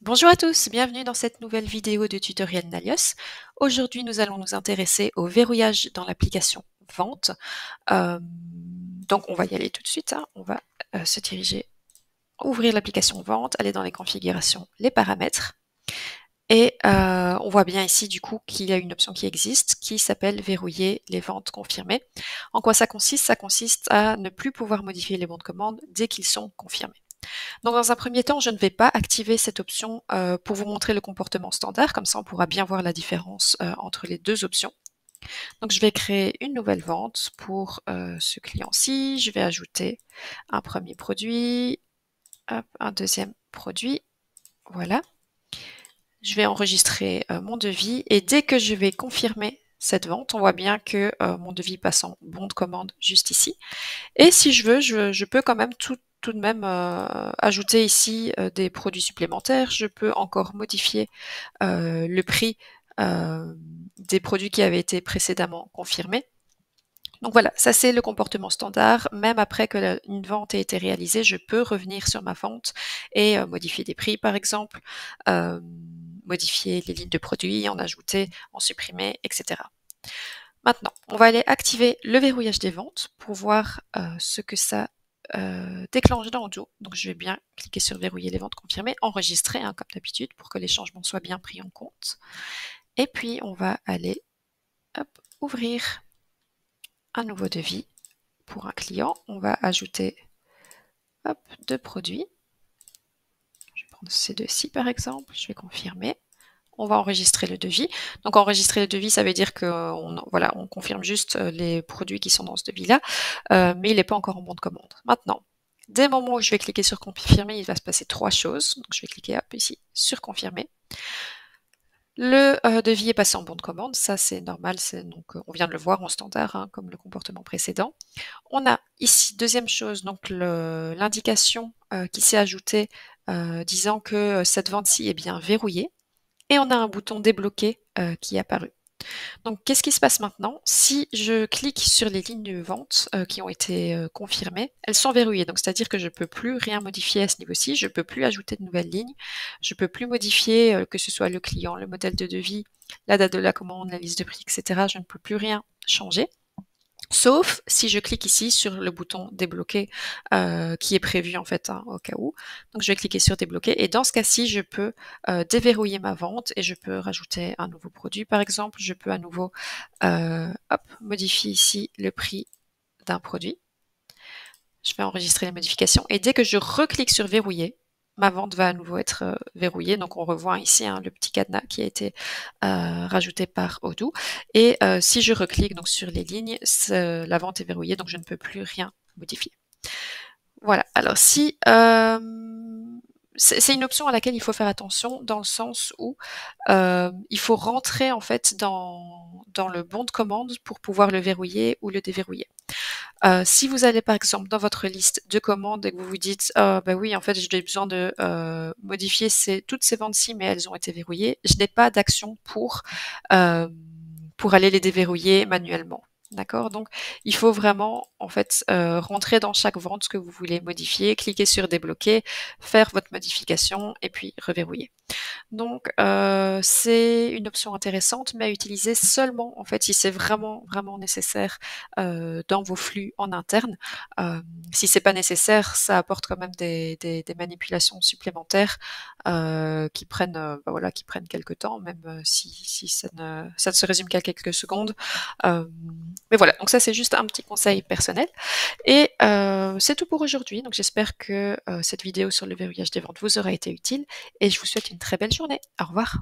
Bonjour à tous, bienvenue dans cette nouvelle vidéo de tutoriel Nalios. Aujourd'hui, nous allons nous intéresser au verrouillage dans l'application Vente. Donc, on va y aller tout de suite, hein. On va se diriger, ouvrir l'application Vente, aller dans les configurations, les paramètres. Et on voit bien ici du coup qu'il y a une option qui existe qui s'appelle verrouiller les ventes confirmées. En quoi ça consiste? Ça consiste à ne plus pouvoir modifier les bons de commande dès qu'ils sont confirmés. Donc dans un premier temps, je ne vais pas activer cette option pour vous montrer le comportement standard, comme ça on pourra bien voir la différence entre les deux options. Donc je vais créer une nouvelle vente pour ce client-ci, je vais ajouter un premier produit, hop, un deuxième produit, voilà. Je vais enregistrer mon devis et dès que je vais confirmer cette vente, on voit bien que mon devis passe en bon de commande juste ici. Et si je veux, je peux quand même tout de même ajouter ici des produits supplémentaires. Je peux encore modifier le prix des produits qui avaient été précédemment confirmés. Donc voilà, ça c'est le comportement standard. Même après que une vente ait été réalisée, je peux revenir sur ma vente et modifier des prix par exemple, modifier les lignes de produits, en ajouter, en supprimer, etc. Maintenant, on va aller activer le verrouillage des ventes pour voir ce que ça déclenche dans Odoo. Donc je vais bien cliquer sur verrouiller les ventes confirmées, enregistrer hein, comme d'habitude pour que les changements soient bien pris en compte. Et puis on va aller hop, ouvrir un nouveau devis pour un client. On va ajouter hop, deux produits. Je vais prendre ces deux-ci par exemple, je vais confirmer. On va enregistrer le devis. Donc enregistrer le devis, ça veut dire qu'on voilà, on confirme juste les produits qui sont dans ce devis-là, mais il n'est pas encore en bon de commande. Maintenant, dès le moment où je vais cliquer sur confirmer, il va se passer trois choses. Donc je vais cliquer hop, ici sur confirmer. Le devis est passé en bon de commande, ça c'est normal, donc on vient de le voir en standard, hein, comme le comportement précédent. On a ici, deuxième chose, donc l'indication qui s'est ajoutée disant que cette vente-ci est bien verrouillée. Et on a un bouton débloquer qui est apparu. Donc qu'est-ce qui se passe maintenant? Si je clique sur les lignes de vente qui ont été confirmées, elles sont verrouillées. Donc c'est-à-dire que je ne peux plus rien modifier à ce niveau-ci, je ne peux plus ajouter de nouvelles lignes, je ne peux plus modifier que ce soit le client, le modèle de devis, la date de la commande, la liste de prix, etc. Je ne peux plus rien changer. Sauf si je clique ici sur le bouton débloquer qui est prévu en fait hein, au cas où. Donc je vais cliquer sur débloquer et dans ce cas-ci je peux déverrouiller ma vente et je peux rajouter un nouveau produit par exemple. Je peux à nouveau hop, modifier ici le prix d'un produit. Je vais enregistrer les modifications et dès que je reclique sur verrouiller, ma vente va à nouveau être verrouillée. Donc on revoit ici hein, le petit cadenas qui a été rajouté par Odoo. Et si je reclique donc sur les lignes, la vente est verrouillée, donc je ne peux plus rien modifier. Voilà, alors si c'est une option à laquelle il faut faire attention dans le sens où il faut rentrer en fait dans le bon de commande pour pouvoir le verrouiller ou le déverrouiller. Si vous allez par exemple dans votre liste de commandes et que vous vous dites bah oui en fait j'ai besoin de modifier toutes ces ventes-ci mais elles ont été verrouillées, je n'ai pas d'action pour aller les déverrouiller manuellement. D'accord? Donc, il faut vraiment, en fait, rentrer dans chaque vente ce que vous voulez modifier, cliquer sur débloquer, faire votre modification et puis reverrouiller. Donc, c'est une option intéressante, mais à utiliser seulement, en fait, si c'est vraiment, vraiment nécessaire dans vos flux en interne. Si c'est pas nécessaire, ça apporte quand même des manipulations supplémentaires qui prennent, bah voilà, qui prennent quelques temps, même si ça ne se résume qu'à quelques secondes. Mais voilà, donc ça c'est juste un petit conseil personnel. Et c'est tout pour aujourd'hui. Donc j'espère que cette vidéo sur le verrouillage des ventes vous aura été utile et je vous souhaite une très belle journée. Au revoir.